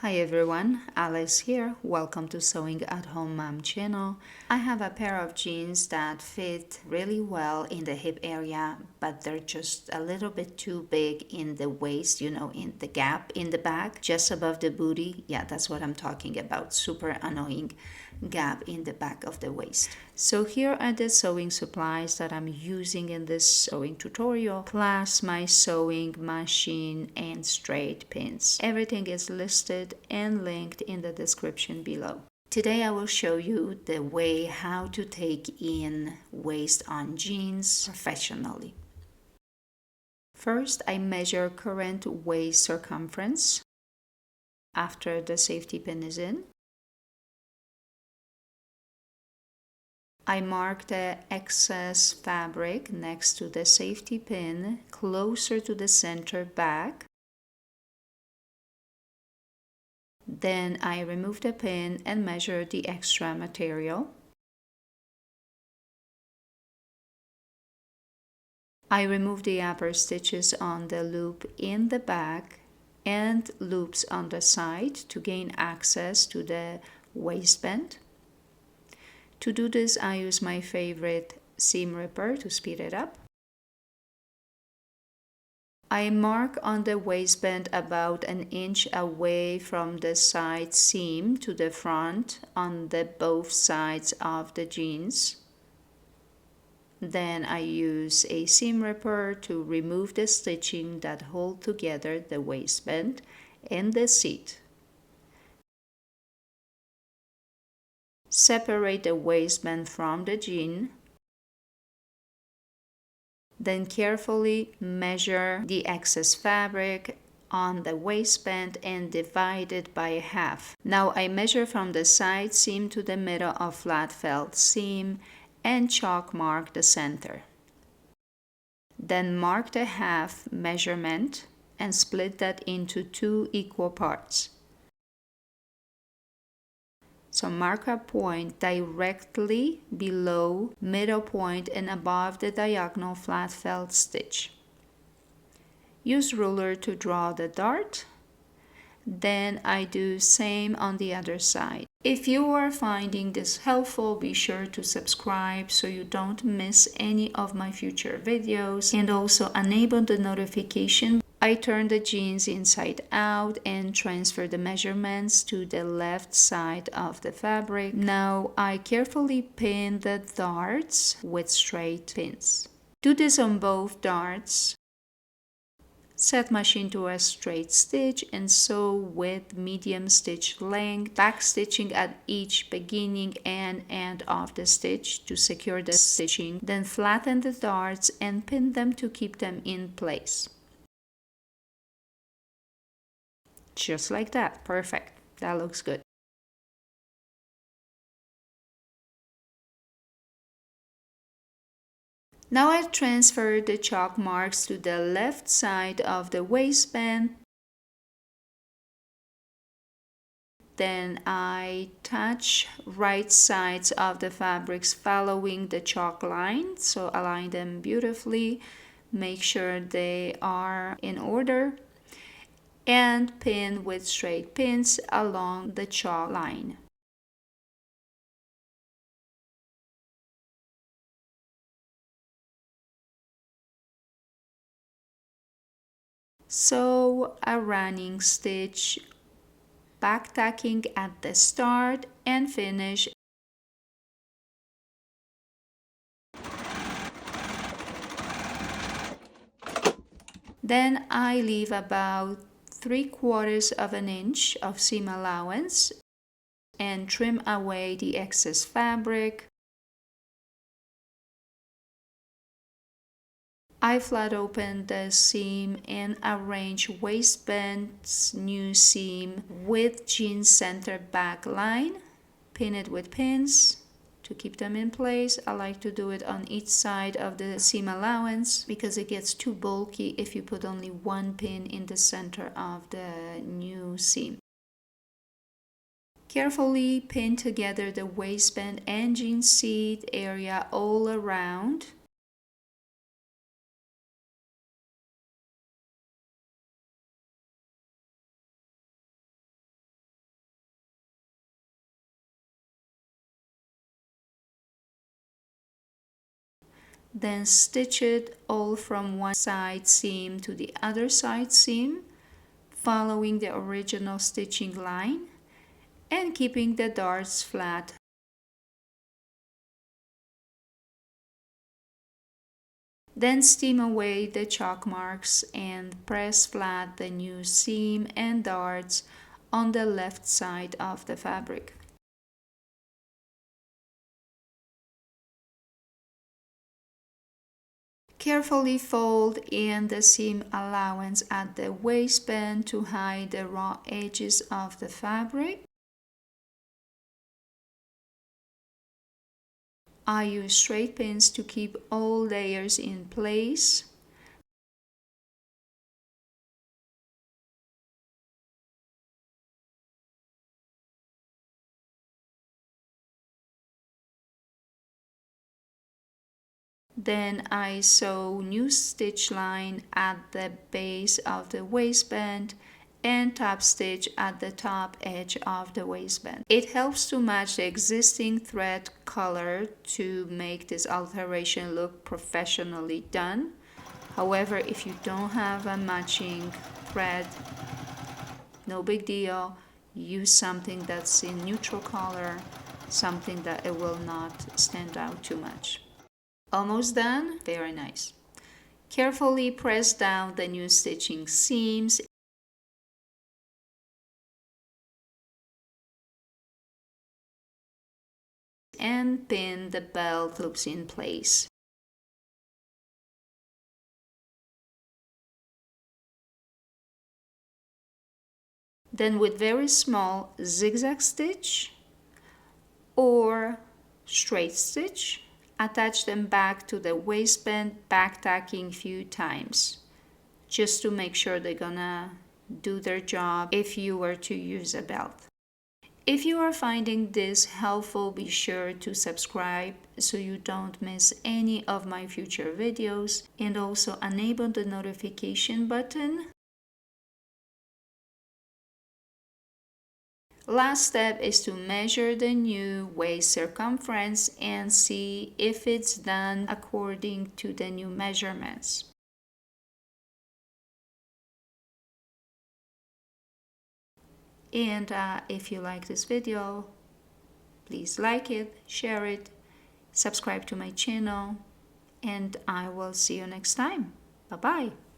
Hi everyone, Alice here. Welcome to Sewing at Home Mom channel. I have a pair of jeans that fit really well in the hip area, but they're just a little bit too big in the waist, in the gap in the back, just above the booty. Yeah, that's what I'm talking about. Super annoying gap in the back of the waist. So here are the sewing supplies that I'm using in this sewing tutorial, plus my sewing machine and straight pins. Everything is listed and linked in the description below. Today I will show you the way how to take in waist on jeans professionally. First, I measure current waist circumference after the safety pin is in. I mark the excess fabric next to the safety pin closer to the center back. Then I remove the pin and measure the extra material. I remove the upper stitches on the loop in the back and loops on the side to gain access to the waistband. To do this, I use my favorite seam ripper to speed it up. I mark on the waistband about an inch away from the side seam to the front on the both sides of the jeans. Then I use a seam ripper to remove the stitching that hold together the waistband and the seat. Separate the waistband from the jean. Then carefully measure the excess fabric on the waistband and divide it by half. Now I measure from the side seam to the middle of flat felt seam and chalk mark the center. Then mark the half measurement and split that into 2 equal parts. So mark a point directly below middle point and above the diagonal flat felt stitch. Use ruler to draw the dart. Then I do same on the other side. If you are finding this helpful, be sure to subscribe so you don't miss any of my future videos, and also enable the notification. I turn the jeans inside out and transfer the measurements to the left side of the fabric. Now I carefully pin the darts with straight pins. Do this on both darts. Set machine to a straight stitch and sew with medium stitch length, back stitching at each beginning and end of the stitch to secure the stitching. Then flatten the darts and pin them to keep them in place. Just like that. Perfect. That looks good. Now I transfer the chalk marks to the left side of the waistband. Then I touch right sides of the fabrics following the chalk line. So align them beautifully. Make sure they are in order. And pin with straight pins along the chalk line. Sew a running stitch, back tacking at the start and finish. Then I leave about 3/4 of an inch of seam allowance and trim away the excess fabric. I flat open the seam and arrange waistband's new seam with jean center back line. Pin it with pins to keep them in place. I like to do it on each side of the seam allowance because it gets too bulky if you put only one pin in the center of the new seam. Carefully pin together the waistband and jean seat area all around. Then stitch it all from one side seam to the other side seam, following the original stitching line and keeping the darts flat. Then steam away the chalk marks and press flat the new seam and darts on the left side of the fabric. Carefully fold in the seam allowance at the waistband to hide the raw edges of the fabric. I use straight pins to keep all layers in place. Then I sew new stitch line at the base of the waistband and top stitch at the top edge of the waistband. It helps to match the existing thread color to make this alteration look professionally done. However, if you don't have a matching thread, no big deal. Use something that's in neutral color, something that it will not stand out too much. Almost done? Very nice. Carefully press down the new stitching seams and pin the belt loops in place. Then with very small zigzag stitch or straight stitch, attach them back to the waistband, back tacking few times, just to make sure they're gonna do their job if you were to use a belt. If you are finding this helpful, be sure to subscribe so you don't miss any of my future videos, and also enable the notification button. Last step is to measure the new waist circumference and see if it's done according to the new measurements. And if you like this video, please like it, share it, subscribe to my channel, and I will see you next time. Bye-bye.